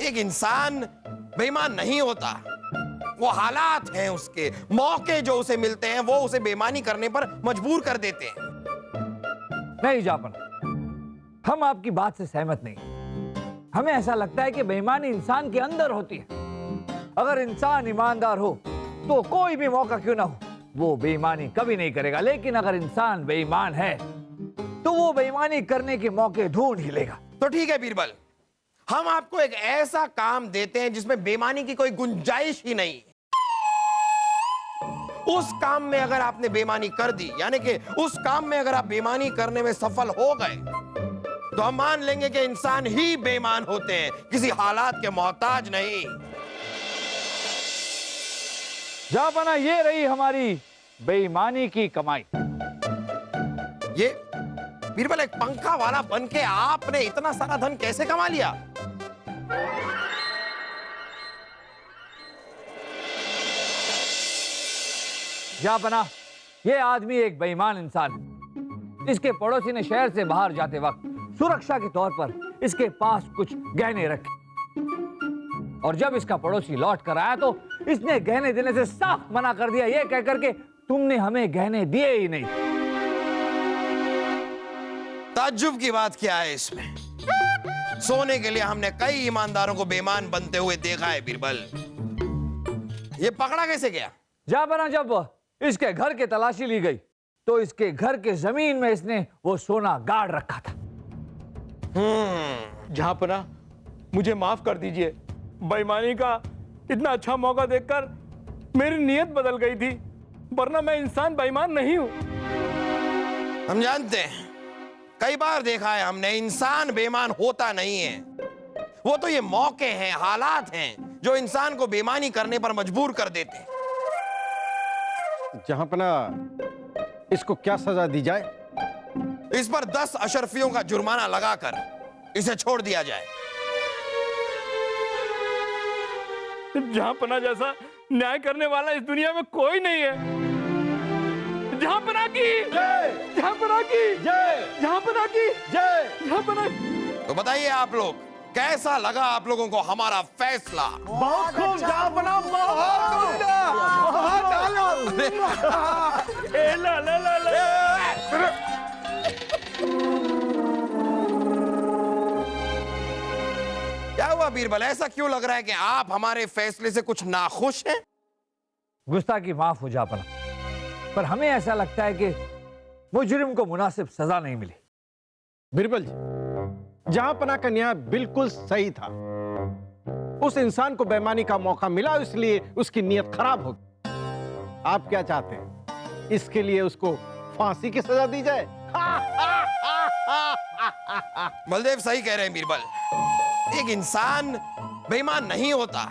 एक इंसान बेईमान नहीं होता, वो हालात हैं उसके, मौके जो उसे मिलते हैं वो उसे बेईमानी करने पर मजबूर कर देते हैं। नहीं जापन, हम आपकी बात से सहमत नहीं। हमें ऐसा लगता है कि बेईमानी इंसान के अंदर होती है। अगर इंसान ईमानदार हो तो कोई भी मौका क्यों ना हो वो बेईमानी कभी नहीं करेगा, लेकिन अगर इंसान बेईमान है तो वो बेईमानी करने के मौके ढूंढ ही लेगा। तो ठीक है बीरबल, हम आपको एक ऐसा काम देते हैं जिसमें बेईमानी की कोई गुंजाइश ही नहीं। उस काम में अगर आपने बेईमानी कर दी, यानी कि उस काम में अगर आप बेईमानी करने में सफल हो गए, तो हम मान लेंगे कि इंसान ही बेईमान होते हैं, किसी हालात के मोहताज नहीं। जापना, ये रही हमारी बेईमानी की कमाई। ये बीरबल, एक पंखा वाला बनके आपने इतना सारा धन कैसे कमा लिया? जापना, ये आदमी एक बेईमान इंसान है। इसके पड़ोसी ने शहर से बाहर जाते वक्त सुरक्षा के तौर पर इसके पास कुछ गहने रखे, और जब इसका पड़ोसी लौट कर आया तो इसने गहने देने से साफ मना कर दिया, ये कहकर के तुमने हमें गहने दिए ही नहीं। ताज्जुब की बात क्या है इसमें? सोने के लिए हमने कई ईमानदारों को बेईमान बनते हुए देखा है बीरबल। ये पकड़ा कैसे गया? जापना, जब इसके घर की तलाशी ली गई तो इसके घर के जमीन में इसने वो सोना गाड़ रखा था। जहांपना, मुझे माफ कर दीजिए। बेईमानी का इतना अच्छा मौका देखकर मेरी नीयत बदल गई थी, वरना मैं इंसान बेईमान नहीं हूं। हम जानते हैं, कई बार देखा है हमने, इंसान बेईमान होता नहीं है। वो तो ये मौके हैं, हालात हैं जो इंसान को बेईमानी करने पर मजबूर कर देते हैं। जहांपना, इसको क्या सजा दी जाए? इस पर 10 अशरफियों का जुर्माना लगाकर इसे छोड़ दिया जाए। जहांपना जैसा न्याय करने वाला इस दुनिया में कोई नहीं है। जहांपना की जय, जहांपना की जय, जहांपना की जय, जहांपना। तो बताइए आप लोग, कैसा लगा आप लोगों को हमारा फैसला? बहुत खूब जहांपना, बहुत उम्दा, बहुत आला। ए ला ला ला ला। क्या हुआ बीरबल, ऐसा क्यों लग रहा है कि आप हमारे फैसले से कुछ नाखुश हैं? गुस्ताखी माफ हो जापना, पर हमें ऐसा लगता है कि मुजरिम को मुनासिब सजा नहीं मिली। बिरबल जी, जहांपना का न्याय बिल्कुल सही था। उस इंसान को बेईमानी का मौका मिला, इसलिए उसकी नीयत खराब हो गई। आप क्या चाहते हैं? इसके लिए उसको फांसी की सजा दी जाए? बलदेव सही कह रहे हैं बीरबल। एक इंसान बेईमान नहीं होता,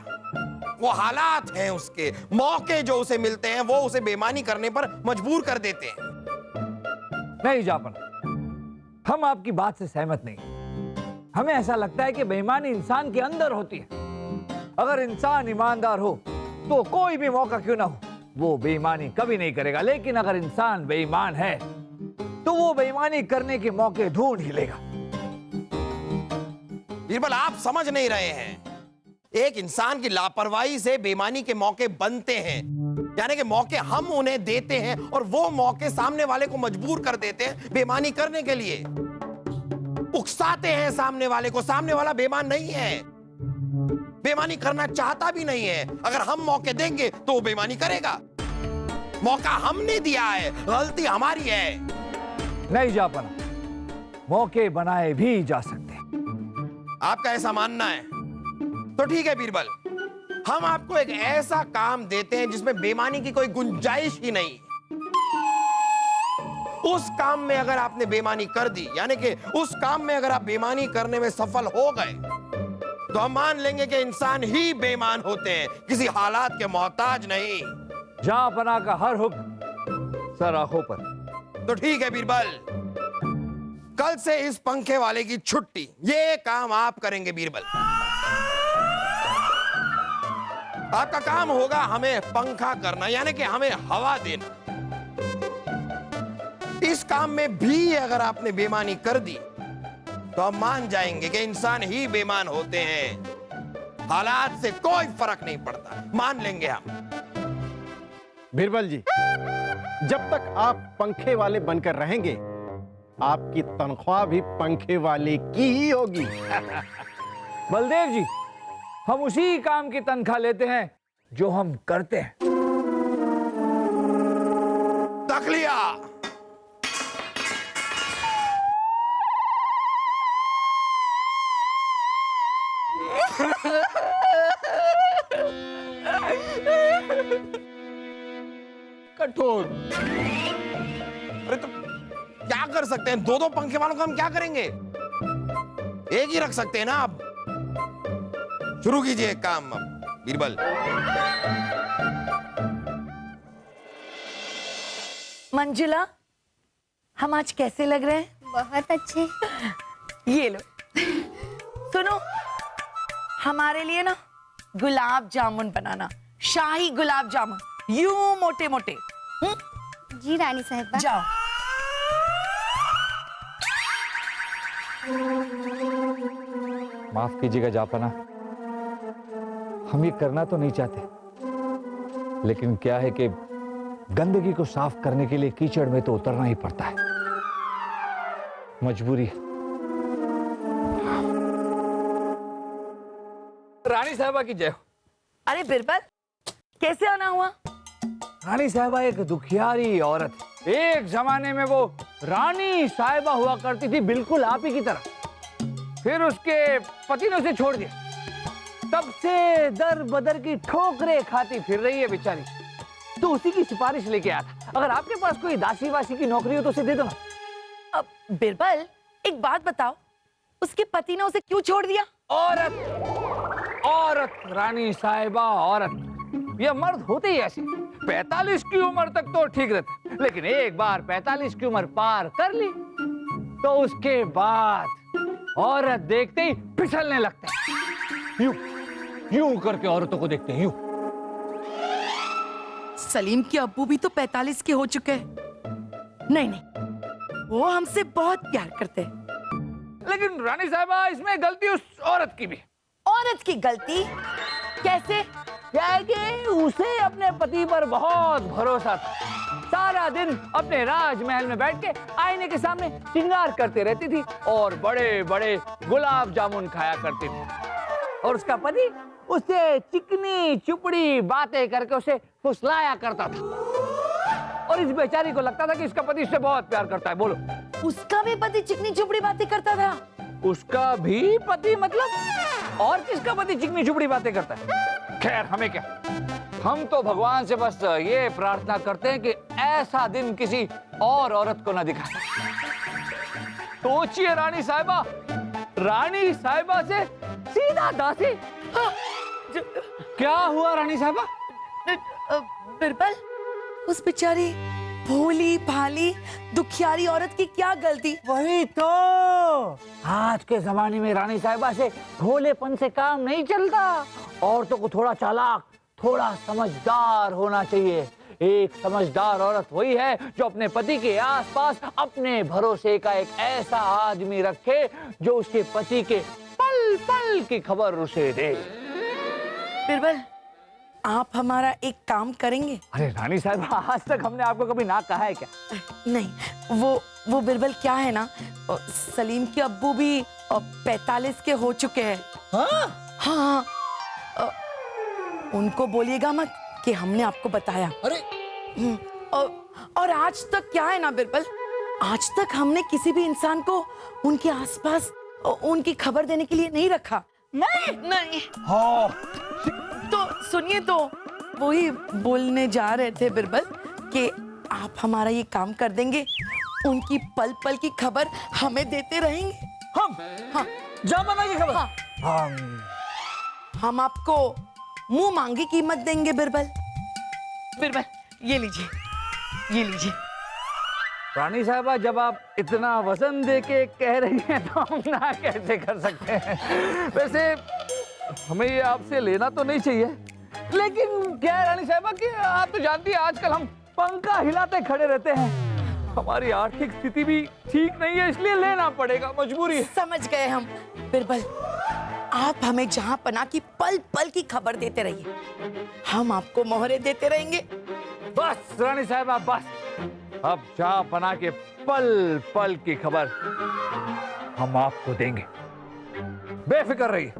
वो हालात हैं उसके, मौके जो उसे मिलते हैं वो उसे बेईमानी करने पर मजबूर कर देते हैं। नहीं जापना, हम आपकी बात से सहमत नहीं। हमें ऐसा लगता है कि बेईमानी इंसान के अंदर होती है। अगर इंसान ईमानदार हो तो कोई भी मौका क्यों ना हो वो बेईमानी कभी नहीं करेगा, लेकिन अगर इंसान बेईमान है तो वो बेईमानी करने के मौके ढूंढ ही लेगा। बीरबल, आप समझ नहीं रहे हैं। एक इंसान की लापरवाही से बेईमानी के मौके बनते हैं, यानी कि मौके हम उन्हें देते हैं और वो मौके सामने वाले को मजबूर कर देते हैं बेईमानी करने के लिए। उकसाते हैं सामने वाले को। सामने वाला बेईमान नहीं है, बेईमानी करना चाहता भी नहीं है। अगर हम मौके देंगे तो वो बेईमानी करेगा। मौका हमने दिया है, गलती हमारी है। नहीं जापना, मौके बनाए भी जा सकते हैं। आपका ऐसा मानना है तो ठीक है बीरबल, हम आपको एक ऐसा काम देते हैं जिसमें बेईमानी की कोई गुंजाइश ही नहीं। उस काम में अगर आपने बेईमानी कर दी, यानी कि उस काम में अगर आप बेईमानी करने में सफल हो गए, तो हम मान लेंगे कि इंसान ही बेईमान होते हैं, किसी हालात के मोहताज नहीं। जापना का हर हुक्म सर आंखों पर। तो ठीक है बीरबल, कल से इस पंखे वाले की छुट्टी। ये काम आप करेंगे बीरबल। आपका काम होगा हमें पंखा करना, यानी कि हमें हवा देना। इस काम में भी अगर आपने बेईमानी कर दी तो हम मान जाएंगे कि इंसान ही बेईमान होते हैं। हालात से कोई फर्क नहीं पड़ता, मान लेंगे हम। बीरबल जी, जब तक आप पंखे वाले बनकर रहेंगे, आपकी तनख्वाह भी पंखे वाले की ही होगी। बलदेव जी, हम उसी काम की तनख्वाह लेते हैं जो हम करते हैं। तक लिया। कठोर। अरे तो क्या कर सकते हैं? दो दो पंखे वालों को हम क्या करेंगे? एक ही रख सकते हैं ना। अब शुरू कीजिए काम अब बीरबल। मंजुला, हम आज कैसे लग रहे हैं? बहुत अच्छे। ये लो, सुनो, हमारे लिए ना गुलाब जामुन बनाना, शाही गुलाब जामुन, यूं मोटे मोटे। जी रानी साहिबा। जाओ। माफ कीजिएगा जापना, हम ये करना तो नहीं चाहते, लेकिन क्या है कि गंदगी को साफ करने के लिए कीचड़ में तो उतरना ही पड़ता है, मजबूरी है। रानी साहबा की जय हो। अरे बिरबल, कैसे आना हुआ? रानी साहबा एक दुखियारी औरत है। एक जमाने में वो रानी साहिबा हुआ करती थी, बिल्कुल आप ही की तरह। फिर उसके पति ने उसे छोड़ दिया, तब से दर बदर की ठोकरें खाती फिर रही है बेचारी। तो उसी की सिफारिश लेके आया था। अगर आपके पास कोई दासी वासी की नौकरी हो तो उसे दे दो ना। अब बिरबल, एक बात बताओ, उसके पति ने उसे क्यों छोड़ दिया? औरत, औरत, रानी साहिबा औरत। ये मर्द होते ही ऐसे, 45 की उम्र तक तो ठीक रहते, लेकिन एक बार 45 की उम्र पार कर ली तो उसके बाद औरत देखते ही फिसलने लगते हैं। यूं यूं करके औरतों को देखते हैं, यूं। सलीम के अब्बू भी तो 45 के हो चुके हैं। नहीं नहीं, वो हमसे बहुत प्यार करते हैं। लेकिन रानी साहिबा, इसमें गलती उस औरत की भी। औरत की गलती कैसे? क्या है कि उसे अपने पति पर बहुत भरोसा था। सारा दिन अपने राजमहल में बैठ के आईने के सामने श्रृंगार करते रहती थी और बड़े बड़े गुलाब जामुन खाया करती थी। और उसका पति उससे चिकनी चुपड़ी बातें करके उसे फुसलाया करता था। और इस बेचारी को लगता था कि इसका पति उससे बहुत प्यार करता है। बोलो, उसका भी पति चिकनी चुपड़ी बातें करता था? उसका भी पति मतलब? और किसका पति चिकनी चुपड़ी बातें करता है? खैर, हमें क्या, हम तो भगवान से बस ये प्रार्थना करते हैं कि ऐसा दिन किसी और औरत को ना दिखाए। सोचिए रानी साहिबा, रानी साहिबा से सीधा दासी। क्या हुआ रानी साहिबा? बिरबल, उस बेचारी भोली भाली दुखियारी औरत की क्या गलती? वही तो, आज के जमाने में रानी साहिबा से भोलेपन से काम नहीं चलता। औरतों को थोड़ा चालाक, थोड़ा समझदार होना चाहिए। एक समझदार औरत वही है जो अपने पति के आसपास अपने भरोसे का एक ऐसा आदमी रखे जो उसके पति के पल पल की खबर उसे दे। बिरबल, आप हमारा एक काम करेंगे? अरे रानी साहिबा, आज तक हमने आपको कभी ना कहा है क्या? नहीं, वो बिरबल क्या है ना, सलीम के अब्बू भी 45 के हो चुके हैं। हाँ, उनको बोलिएगा मत कि हमने आपको बताया। अरे और आज तक क्या है ना बिरबल, आज तक हमने किसी भी इंसान को उनके आसपास उनकी खबर देने के लिए नहीं रखा। नहीं। हाँ, तो सुनिए, तो वही बोलने जा रहे थे बिरबल कि आप हमारा ये काम कर देंगे, उनकी पल पल की खबर हमें देते रहेंगे। हम? हाँ, जापना की खबर? हाँ। हम आपको मुंह मांगी कीमत देंगे बिरबल। बिरबल, ये लीजिए। रानी साहिबा, जब आप इतना वजन देके कह रही हैं तो हम ना कैसे कर सकते हैं? वैसे हमें ये आपसे लेना तो नहीं चाहिए, लेकिन क्या है रानी साहिबा कि आप तो जानती हैं आजकल हम पंखा हिलाते खड़े रहते हैं। हमारी आर्थिक स्थिति भी ठीक नहीं है, इसलिए लेना पड़ेगा, मजबूरी है। समझ गए हम। बिरबल, आप हमें जहां पना की पल पल की खबर देते रहिए, हम आपको मोहरे देते रहेंगे। बस रानी साहब, आप बस। अब जहां पना के पल पल की खबर हम आपको देंगे, बेफिक्र रहिए।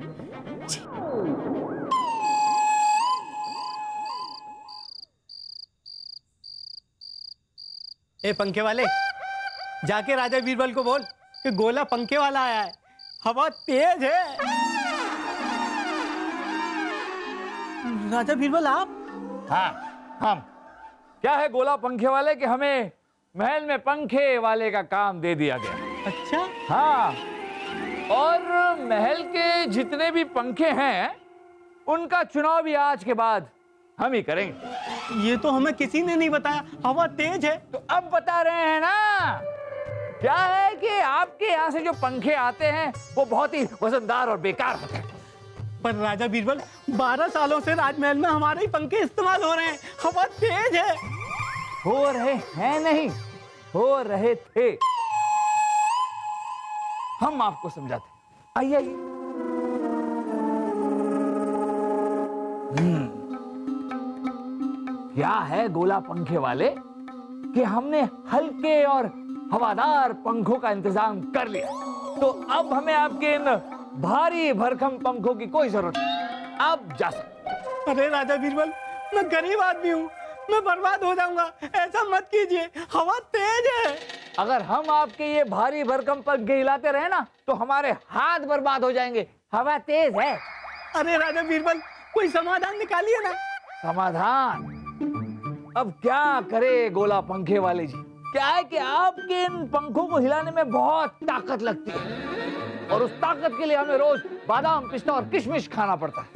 ए पंखे वाले, जाके राजा बीरबल को बोल कि गोला पंखे वाला आया है, हवा तेज है। राजा बीरबल आप? हाँ, हम। क्या है गोला पंखे वाले कि हमें महल में पंखे वाले का काम दे दिया गया। अच्छा। हाँ, और महल के जितने भी पंखे हैं उनका चुनाव भी आज के बाद हम ही करेंगे। ये तो हमें किसी ने नहीं बताया, हवा तेज है। तो अब बता रहे हैं ना। क्या है कि आपके यहाँ से जो पंखे आते हैं वो बहुत ही वजनदार और बेकार होते हैं। पर राजा बीरबल, 12 सालों से राजमहल में हमारे ही पंखे इस्तेमाल हो रहे हैं, हवा तेज है। हो रहे हैं नहीं, हो रहे थे। हम आपको समझाते। आइए आइए। क्या है गोला पंखे वाले कि हमने हल्के और हवादार पंखों का इंतजाम कर लिया, तो अब हमें आपके इन भारी भरकम पंखों की कोई जरूरत नहीं। अब जा सकते। अरे राजा बीरबल, मैं गरीब आदमी हूँ, मैं बर्बाद हो जाऊंगा, ऐसा मत कीजिए, हवा तेज है। अगर हम आपके ये भारी भरकम पंखे हिलाते रहे ना तो हमारे हाथ बर्बाद हो जाएंगे, हवा तेज है। अरे राजा बीरबल, कोई समाधान निकालिए ना। समाधान? अब क्या करे गोला पंखे वाले जी। क्या है कि आपके इन पंखों को हिलाने में बहुत ताकत लगती है और उस ताकत के लिए हमें रोज बादाम, पिस्ता और किशमिश खाना पड़ता है।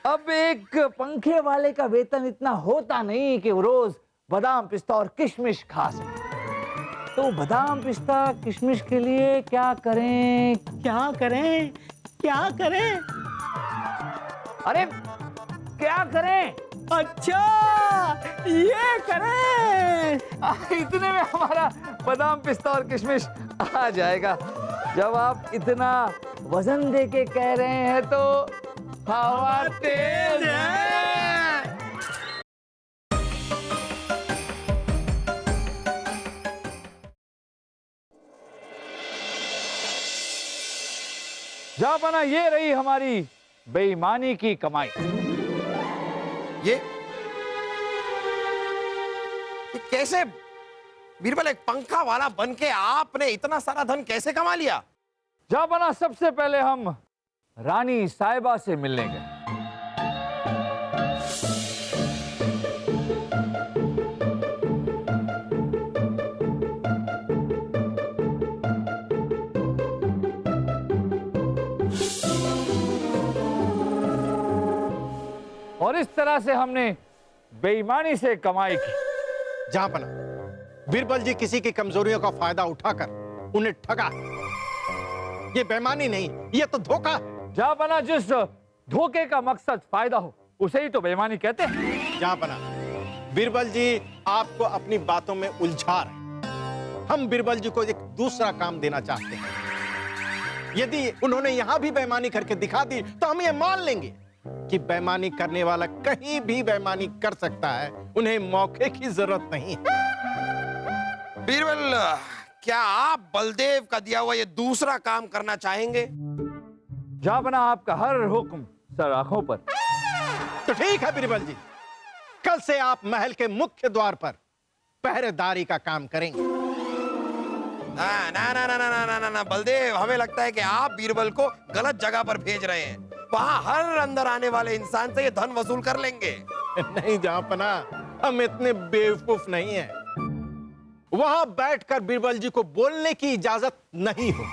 अब एक पंखे वाले का वेतन इतना होता नहीं कि वो रोज बादाम, पिस्ता और किशमिश खा सके। तो बादाम, पिस्ता, किशमिश के लिए क्या करें? क्या करें? क्या करें? अरे क्या करें? अच्छा, ये करें। इतने में हमारा बादाम, पिस्ता और किशमिश आ जाएगा। जब आप इतना वजन दे के कह रहे हैं तो हवा तेज है। जा बना, ये रही हमारी बेईमानी की कमाई। ये कैसे बीरबल, एक पंखा वाला बनके आपने इतना सारा धन कैसे कमा लिया? जा बना, सबसे पहले हम रानी साहिबा से मिलने गए। और इस तरह से हमने बेईमानी से कमाई की। जहां पना बीरबल जी किसी की कमजोरियों का फायदा उठाकर उन्हें ठगा। ये बेईमानी नहीं, ये तो धोखा है। जहां पना, जिस धोखे का मकसद फायदा हो उसे ही तो बेईमानी कहते हैं। जहां पना बीरबल जी आपको अपनी बातों में उलझा रहे। हम बीरबल जी को एक दूसरा काम देना चाहते हैं। यदि उन्होंने यहां भी बेईमानी करके दिखा दी तो हम ये मान लेंगे कि बेईमानी करने वाला कहीं भी बेईमानी कर सकता है, उन्हें मौके की जरूरत नहीं है। बीरबल, क्या आप बलदेव का दिया हुआ ये दूसरा काम करना चाहेंगे? जहां बना, आपका हर हुक्म सर आंखों पर। तो ठीक है बीरबल जी, कल से आप महल के मुख्य द्वार पर पहरेदारी का काम करेंगे। ना ना ना ना ना ना ना ना बलदेव, हमें लगता है कि आप बीरबल को गलत जगह पर भेज रहे हैं। वहां हर अंदर आने वाले इंसान से ये धन वसूल कर लेंगे। नहीं जहांपना, हम इतने बेवकूफ नहीं हैं। वहां बैठकर बीरबल जी को बोलने की इजाजत नहीं हो,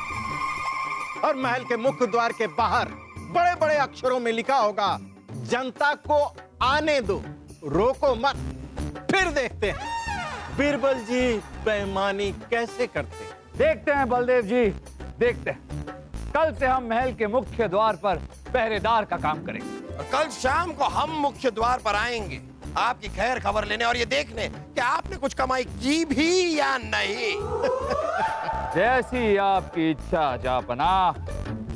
और महल के मुख्य द्वार के बाहर बड़े बड़े अक्षरों में लिखा होगा, जनता को आने दो, रोको मत। फिर देखते हैं बीरबल जी बेईमानी कैसे करते हैं। देखते हैं बलदेव जी, देखते हैं। कल से हम महल के मुख्य द्वार पर पहरेदार का काम करेंगे। और कल शाम को हम मुख्य द्वार पर आएंगे आपकी खैर खबर लेने और ये देखने कि आपने कुछ कमाई की भी या नहीं। जैसी आपकी इच्छा जापना,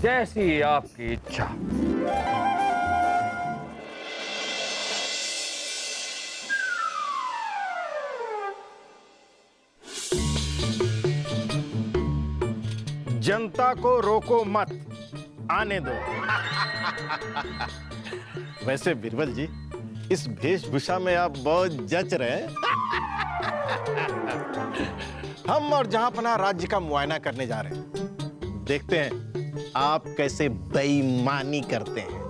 जैसी आपकी इच्छा। जनता को रोको मत, आने दो। वैसे बीरबल जी, इस वेशभूषा में आप बहुत जच रहे हैं। हम और जहांपना राज्य का मुआयना करने जा रहे हैं। देखते हैं आप कैसे बेईमानी करते हैं।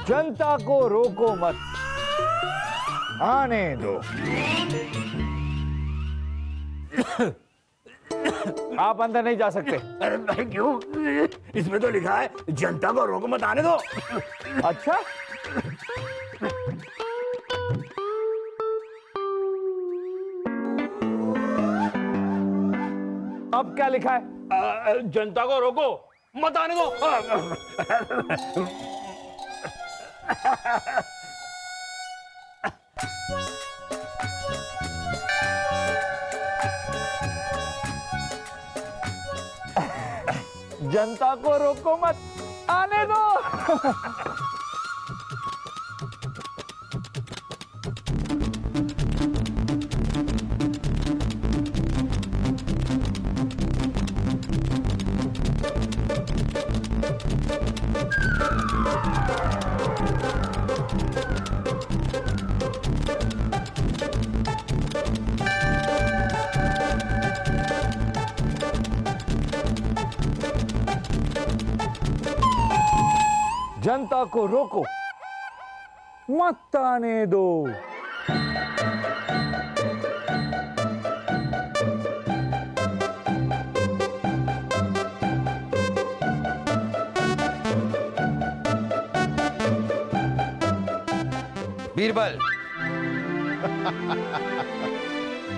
जनता को रोको मत, आने दो। आप अंदर नहीं जा सकते। अरे भाई क्यों? इसमें तो लिखा है जनता को रोको मत, आने दो। अच्छा, अब क्या लिखा है? जनता को रोको मत, आने दो। जनता को रोको मत, आने दो। जनता को रोको मत, आने दो। बीरबल,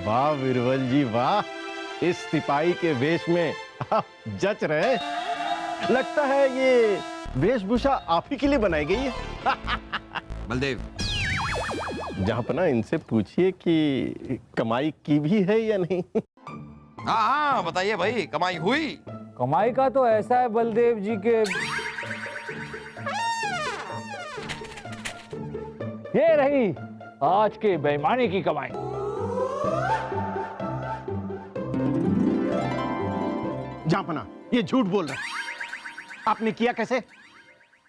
वाह बीरबल जी वाह, इस सिपाही के वेश में आप जच रहे हैं। लगता है ये वेशभूषा आप ही के लिए बनाई गई है। बलदेव, जहांपना इनसे पूछिए कि कमाई की भी है या नहीं। हाँ हाँ बताइए भाई, कमाई हुई? कमाई का तो ऐसा है बलदेव जी के ये रही आज के बेईमानी की कमाई। जहांपना ये झूठ बोल रहे हैं। आपने किया कैसे?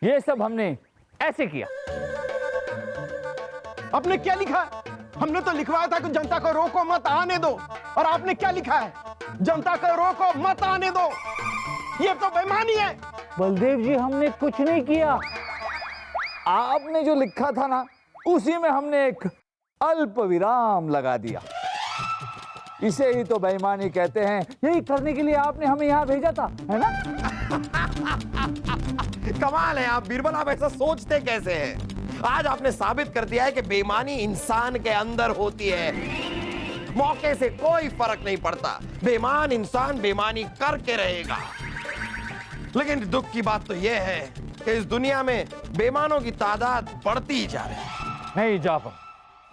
ये सब हमने ऐसे किया। आपने क्या लिखा? हमने तो लिखवाया था कि जनता को रोको मत, आने दो, और आपने क्या लिखा है? जनता को रोको मत, आने दो। ये तो बेईमानी है। बलदेव जी, हमने कुछ नहीं किया। आपने जो लिखा था ना, उसी में हमने एक अल्प विराम लगा दिया। इसे ही तो बेईमानी कहते हैं। यही करने के लिए आपने हमें यहाँ भेजा था, है ना? कमाल है आप बीरबल, आप ऐसा सोचते कैसे हैं? आज आपने साबित कर दिया है कि बेईमानी इंसान के अंदर होती है। मौके से कोई फर्क नहीं पड़ता, बेईमान इंसान बेईमानी करके रहेगा। लेकिन दुख की बात तो यह है कि इस दुनिया में बेईमानों की तादाद बढ़ती ही जा रही है। नहीं जाफर,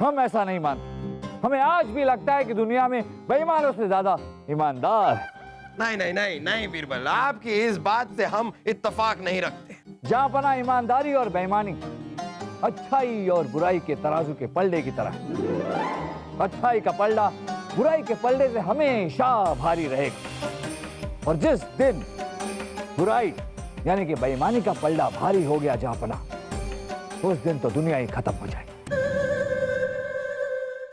हम ऐसा नहीं मानते। हमें आज भी लगता है कि दुनिया में बेईमानों से ज्यादा ईमानदार है। नहीं नहीं नहीं नहीं बीरबल, आपकी इस बात से हम इत्तेफाक नहीं रखते। जहांपना ईमानदारी और बेईमानी अच्छाई और बुराई के तराजू के पलड़े की तरह है। अच्छाई का पलड़ा बुराई के पलड़े से हमेशा भारी रहेगा, और जिस दिन बुराई यानी कि बेईमानी का पलड़ा भारी हो गया जहांपना, उस दिन तो दुनिया ही खत्म हो जाएगी।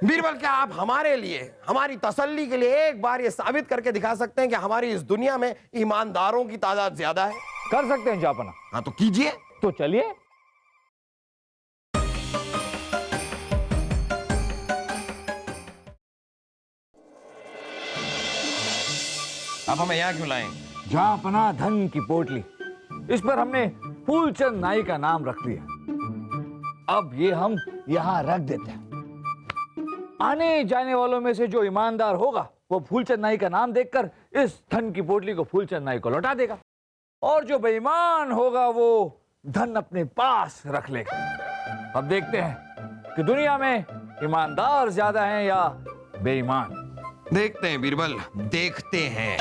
बीरबल, क्या आप हमारे लिए, हमारी तसल्ली के लिए एक बार ये साबित करके दिखा सकते हैं कि हमारी इस दुनिया में ईमानदारों की तादाद ज्यादा है? कर सकते हैं जहांपना। हाँ तो कीजिए। तो चलिए। आप हमें यहाँ क्यों लाए? जहांपना धन की पोटली, इस पर हमने फूलचंद नाई का नाम रख लिया। अब ये हम यहाँ रख देते हैं। आने जाने वालों में से जो ईमानदार होगा, वो फूलचंद नाई का नाम देखकर इस धन की पोटली को फूलचंद नाई को लौटा देगा। और जो बेईमान होगा वो धन अपने पास रख लेगा। अब देखते हैं कि दुनिया में ईमानदार ज्यादा हैं या बेईमान। देखते हैं बीरबल, देखते हैं।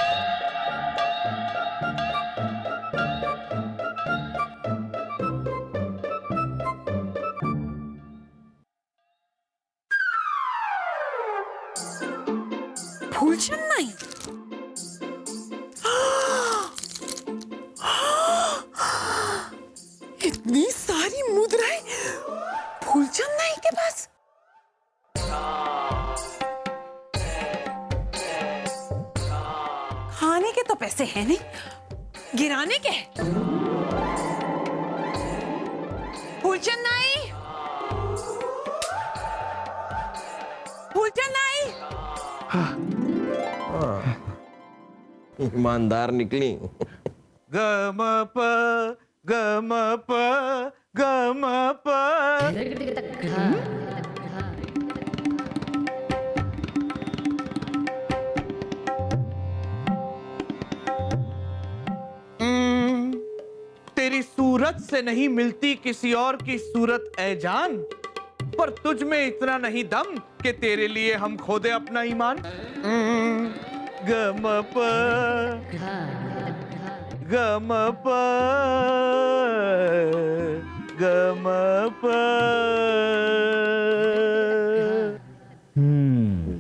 फूलचंद नाई, इतनी सारी मुद्राएं फूलचंद नाई के पास। खाने के तो पैसे हैं नहीं, गिराने के हैं। फूलचंद नाई, फूलचंद नाई। ईमानदार निकली। गम प गम प गम प। तेरी सूरत से नहीं मिलती किसी और की सूरत ऐ जान, पर तुझ में इतना नहीं दम कि तेरे लिए हम खो दे अपना ईमान। गम प गम प गम प।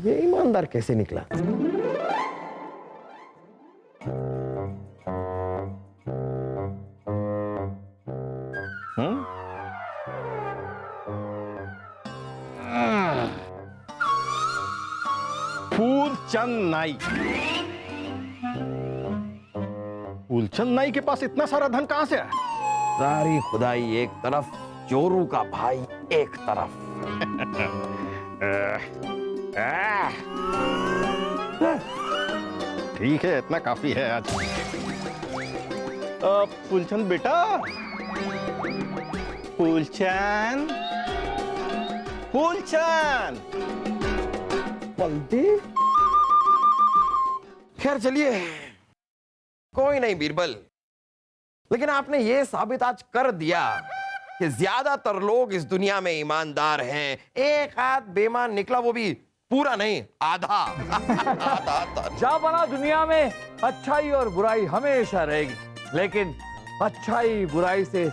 ये ईमानदार कैसे निकला? फूलचंद नाई। फूलचंद नाई के पास इतना सारा धन कहां से आया? सारी खुदाई एक तरफ, चोरू का भाई एक तरफ। ठीक है, इतना काफी है आज। फूलचंद बेटा, फूलचंद, फूलचंद। बलदेव, खैर चलिए, कोई नहीं बीरबल, लेकिन आपने ये साबित आज कर दिया कि ज्यादातर लोग इस दुनिया में ईमानदार हैं। एक आध बेईमान निकला, वो भी पूरा नहीं, आधा। आधा। जहां बना दुनिया में अच्छाई और बुराई हमेशा रहेगी, लेकिन अच्छाई बुराई से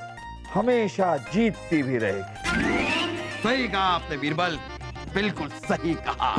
हमेशा जीतती भी रहेगी। सही कहा आपने बीरबल, बिल्कुल सही कहा।